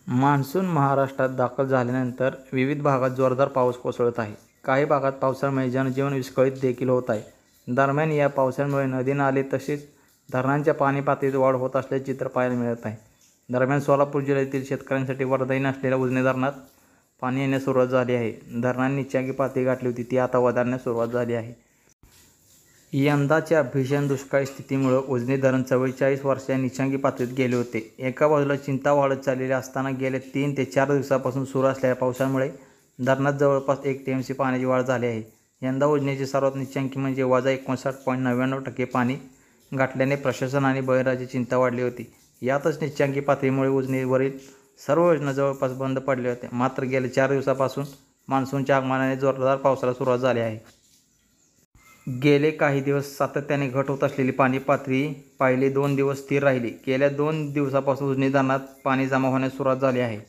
Monsoon महाराष्ट्रात दाखल झाल्यानंतर विविध भागात जोरदार पाऊस कोसळत आहे. काही भागात पावसामुळे जनजीवन विस्कळीत देखील होत आहे. दरम्यान या पावसामुळे नदी नाले तसेच धरणांच्या पाणी पातळीत वाढ होत असल्याचे चित्र पाहायला मिळत आहे. दरम्यान सोलापूर जिल्ह्यातील शेतकऱ्यांसाठी वरदायी असलेल्या उजनी धरणात पाणी येण्यास सुरुवात झाली आहे. धरणाने निच्चांकी पातळी गाठली होती ती आता वधारण्यास सुरुवात झाली आहे. यंदाच्या भीषण दुष्काळी स्थितीमुळे उजनी धरण 44 वर्षाच्या निच्चांकी पातळीत गेले होते. एका बाजूला चिंता वाढत चाललेली असताना गेल्या 3 ते 4 दिवसांपासून सुरू असलेल्या पावसामुळे धरणात जवळपास 1 TMC पाण्याची वाढ झाली आहे. यंदा उजनीची सर्वात निच्चांकी म्हणजे 59.99% पाणी गाठल्याने प्रशासन आणि बळीराजाची चिंता वाढली होती. यातच निच्चांकी पातळीमुळे उजनीवरील सर्व योजना जवळपास बंद पडल्या होत्या. मात्र गेल्या 4 दिवसांपासून मान्सूनच्या आगमनाने जोरदार पावसाला सुरुवात झाली आहे. गेले काही दिवस सातत्याने घट होत असलेली पाणी पातळी पहिले 2 दिवस स्थिर राहिली. गेल्या 2 दिवसांपासून उजनी धरणात पाणी जमा होण्यास सुरुवात झाली आहे.